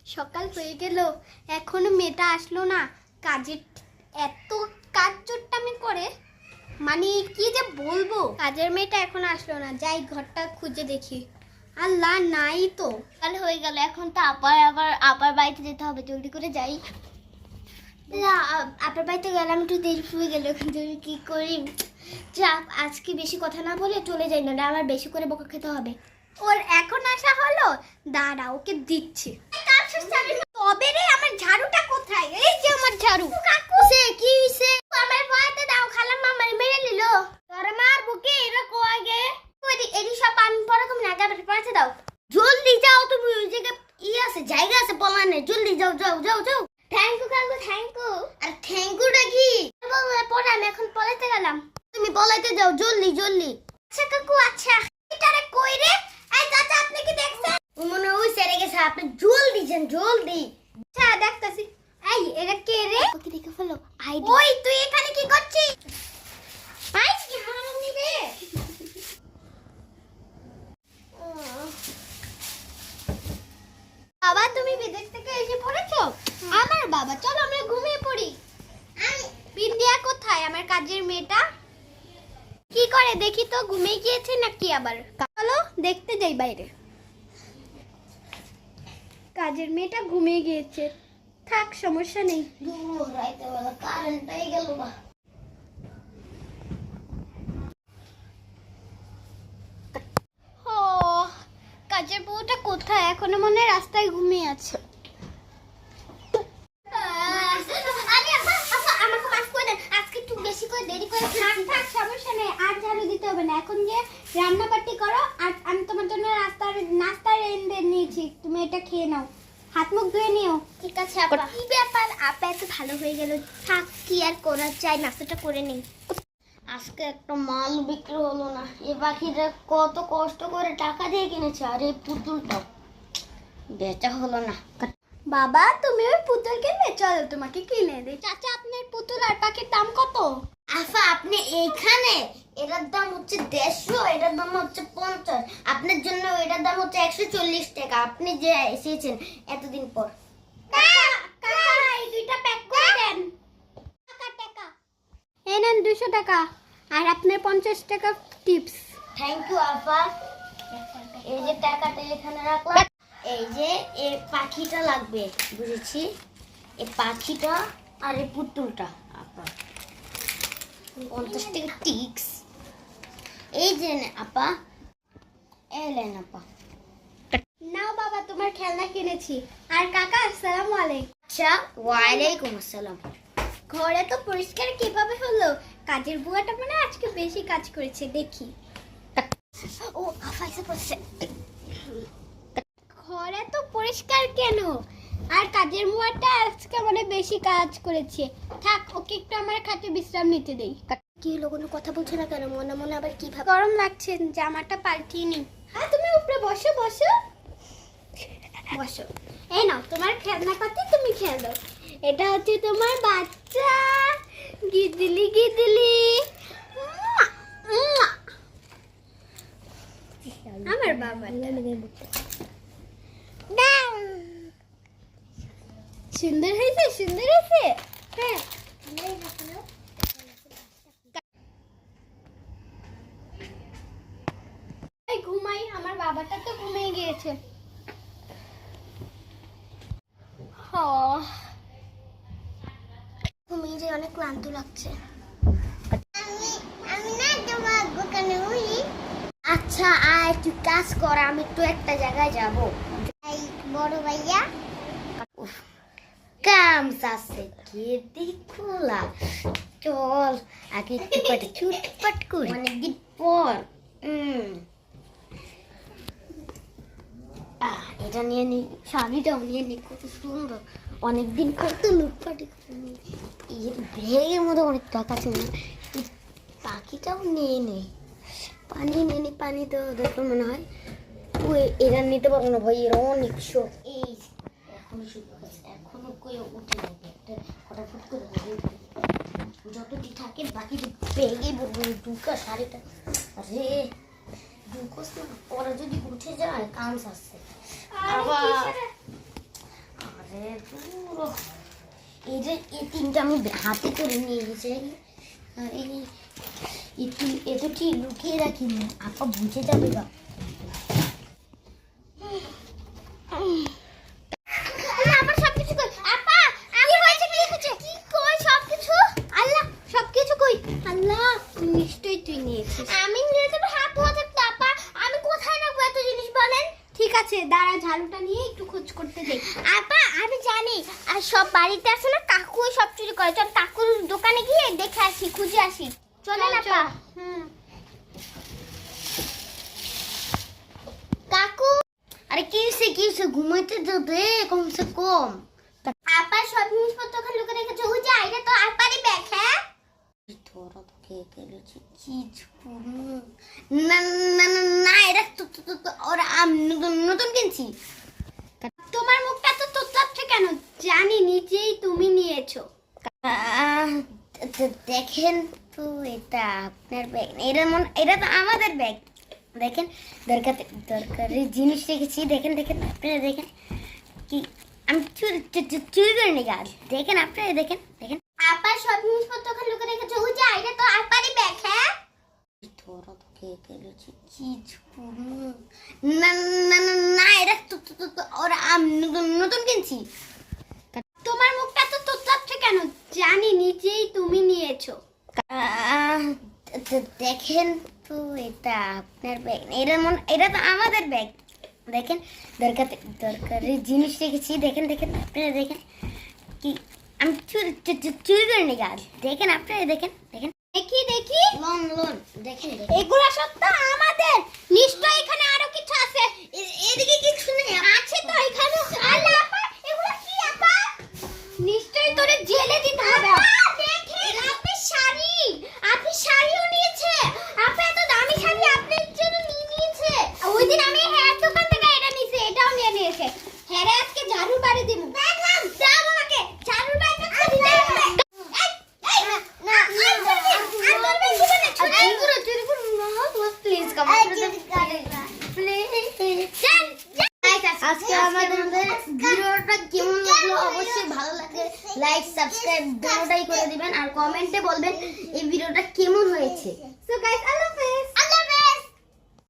সকাল হয়ে গেল, এখনো মেয়েটা আসলো না। কাজের এত কাজ চোট্টামি করে, মানে কি যে বলবো। কাজের মেয়েটা এখন আসলো না, যাই ঘরটা খুঁজে দেখি। আল্লাহ, নাই তো। কাল হয়ে গেল, এখন তো আবার বাড়িতে যেতে হবে। জলদি করে যাই। আপার বাড়িতে গেলাম, একটু দেরি হয়ে গেল, কিন্তু কি করি। যাক, আজকে বেশি কথা না বলে চলে যাই, না আবার বেশি করে বকা খেতে হবে। ওর এখন আসা হলো, দাঁড়া ওকে দিচ্ছি। তবে রে, আমার ঝাড়ুটা কোথায়? এই যে আমার ঝাড়ু। কাকু সে কি হইছে? আমার ভয়তে দাও, খালাম মামার মেরে নিল। তোর মার বুকে এরা কই গে? এডি সব আমি পরে তুমি না যাবে, পাশে দাও। জলদি যাও, তুমি ওই জায়গায় আছে, জায়গা আছে পলানে। জলদি যাও যাও যাও যাও। থ্যাংক ইউ কাকু, থ্যাংক ইউ। আর থ্যাংক ইউটা কি? পরে আমি এখন পলাইতে গেলাম। তুমি পলাইতে যাও, জলদি জলদি। আচ্ছা কাকু, আচ্ছা। এটারে কই রে? এই চাচা, আপনি কি দেখছেন? ও মনে হয় সেরে গেছে, আপনি জলদি যান, জলদি। আচ্ছা, দেখতাছি। এই এটা কে রে? ওকে দেখে ফেলো। ওই তুই এখানে কি করছিস? আই কি হারামি রে। বাবা, তুমি বিদেশ থেকে এসে পড়েছো? আমার বাবা, চলো আমরা ঘুমিয়ে পড়ি। বিন্দিয়া কোথায়, আমার কাজের মেয়েটা? কি করে দেখি তো, ঘুমিয়ে গিয়েছে নাকি আবার? চলো দেখতে যাই বাইরে। কাজের মেয়েটা ঘুমিয়ে গিয়েছে, থাক, সমস্যা নেই। কারেন্টটাই গেল না। ও, কাজের বউটা কোথায়? এখনো মনে হয় রাস্তায় ঘুমিয়ে আছে। এখন যে রান্না বাটি করো, আর আমি তোমার জন্য নাস্তা রেঁধে নিয়েছি, তুমি এটা খেয়ে নাও। হাত মুখ ধুয়ে নিও। ঠিক আছে আপা। কি ব্যাপার, আপা এত ভালো হয়ে গেল। থাক, কি আর করা যায়, নাস্তাটা করে নেই। আজকে একটা মাল বিক্রি হলো না। এ পাখিটা কত কষ্ট করে টাকা দিয়ে কিনেছে, আর এই পুতুলটা বেচা হলো না। বাবা, তুমি ওই পুতুল কিনবে? চলো তোমাকে কিনে দেই। চাচা, আপনার পুতুল আর পাখির দাম কত? আফা, আপনি এইখানে এটার দাম হচ্ছে 150, এটার দাম হচ্ছে 50। আপনার জন্য এটার দাম হচ্ছে 140 টাকা। আপনি যে এসেছেন এতদিন পর। এই দুইটা প্যাক করে দেন। টাকা এই নেন, 200 টাকা। আর আপনার 50 টাকা টিপস। থ্যাংক ইউ আফা। এই যে টাকাটা এখানে রাখলাম। এই যে এই পাখিটা লাগবে, বুঝেছি। এই পাখিটা আর এই পুতুলটা আপা 50 টাকা টিক্স। এই যে আপা, এলেন আপা। নাও বাবা, তোমার খেলনা কিনেছি। আর কাকা, আসসালামু আলাইকুম। আচ্ছা, ওয়ালাইকুম আসসালাম। ঘরে তো পরিষ্কার কিভাবে হলো? কাজের বুয়াটা মানে আজকে বেশি কাজ করেছে, দেখি। ও আপা এসে পড়ছে। ঘরে তো পরিষ্কার কেন? আর কাজের বুয়াটা আজকে মানে বেশি কাজ করেছে। থাক, ওকে একটু আমার খাটে বিশ্রাম নিতে দেই। কি হলো, কোনো কথা বলছে না কেন? মনে মনে আবার কি ভাব? গরম লাগছে, জামাটা পাল্টিয়ে নি। হ্যাঁ, তুমি উপরে বসো বসো বসো। এই নাও তোমার খেলনা পাতি, তুমি খেলো। এটা হচ্ছে তোমার বাচ্চা গিদলি গিদলি। আমার বাবা সুন্দর হয়েছে, সুন্দর হয়েছে। হ্যাঁ, ঘুমাই। আমার বাবাটা তো ঘুমিয়ে গিয়েছে। ঘুমিয়ে যে অনেক ক্লান্ত লাগছে। আমি না তোমার দোকানে উই। আচ্ছা, আয় তুই কাজ কর, আমি তো একটা জায়গায় যাব। বড় ভাইয়া কাম আছে কে দেখোলা। চল আগে একটু ছুটপাট করি, অনেকদিন পর। এটা নিয়ে নি, শাড়িটাও নিয়ে নি, কত সুন্দর। অনেকদিন পর তো লুটপাটি এর ব্যাগের মধ্যে অনেক টাকা ছিল। পাখিটাও নিয়ে নেই, পানি নিয়ে নি। পানি তো দেখো মনে হয় ওই এরা নিতে পারবো না ভাই, এরা অনেক শোক। এই এখনো এখনো কই উঠে যাবে, একটা ফটাফট করে যতটি থাকে বাকি ব্যাগে বলবো। দুকা শাড়িটা, আরে দুকোস না, ওরা যদি উঠে যায় কাম আসছে। আবার পুরো এই যে এই তিনটা আমি হাতে করে নিয়ে গেছি। আর এতটি লুকিয়ে রাখিনি, আপা বুঝে যাবে বা। আমার সবকিছু কই আপা, কি হয়েছে কি হয়েছে কি কই সবকিছু? আল্লাহ সবকিছু কই? আল্লাহ নিশ্চয়ই তুই নিয়েছিস। আমি নিয়ে তো হাত ধোয়া থাকতো আপা, আমি কোথায় রাখবো এত জিনিস বলেন? ঠিক আছে দাঁড়া, ঝাড়ুটা নিয়ে একটু খোঁজ করতে দেই। আপা আমি জানি, আর সব বাড়িতে আছে না কাকু সব চুরি করে, চল কাকুর দোকানে গিয়ে দেখে আসি, খুঁজে আসি। চলেন আপা। কাকু আরে কি হয়েছে ঘুমাইতে যাবে কমসে কম। আপা সব জিনিসপত্র ওখানে লুকিয়ে রেখেছে, ওই যে আইরে তো আপারই ব্যাগ। হ্যাঁ তোরা তো খেয়ে ফেলেছি কি না না না না, এটা ওরা নতুন কিনছি। তোমার মুখটা তো তোতলাচ্ছে কেন? জানি নিজেই তুমি নিয়েছো। দেখেন তো এটা আপনার ব্যাগ, এটা তো আমাদের ব্যাগ। দেখেন দরকারি জিনিস রেখেছি, দেখেন আপনারা দেখেন কি আমি চুরি করে নিয়ে গেল। দেখেন আপনারা দেখেন আপা সব জিনিসপত্র ওখানে লুকিয়ে রেখেছে, ওই যে আইরে তো আপারই ব্যাগ। হ্যাঁ তোরা তো খেয়ে ফেলেছি কি না না না না, এটা ওরা নতুন কিনছি। তোমার মুখটা তো তোতলাচ্ছে কেন? জানি নিজেই তুমি নিয়েছো। দেখেন তো এটা আপনার ব্যাগ, এটা তো আমাদের ব্যাগ। দেখেন দরকারি জিনিস রেখেছি, দেখেন আপনারা দেখেন কি আমি চুরি করে নিয়ে গেল। দেখেন আপনারা দেখেন দেখি লোন দেখেন এগুলা সব তো আমাদের। নিশ্চয়ই এখানে আরো কিছু আছে। এদিকে কিছু নেই আছে তো এখানে। আল্লাহ আপা এগুলা কি আপা? নিশ্চয়ই তোরে জেলে দিতে হবে। দেখেন আপনি শাড়িও নিয়েছে। আপা এত দামি শাড়ি আপনার জন্য নিয়েছে। ওই দিন আমি হেয়ার দোকান থেকে এটা নিয়েছি, এটাও নিয়ে নিয়েছে। হ্যাঁ আজকে ঝাড়ু বাড়ি দিব। দাও আমাকে ঝাড়ু বাড়ি খাবি না। আজকে আমাদের ভিডিওটা কেমন লাগলো অবশ্যই ভালো লাগে লাইক সাবস্ক্রাইব দুটোটাই করে দিবেন, আর কমেন্টে বলবেন এই ভিডিওটা কেমন হয়েছে। সো গাইস আল্লাহ হাফেজ।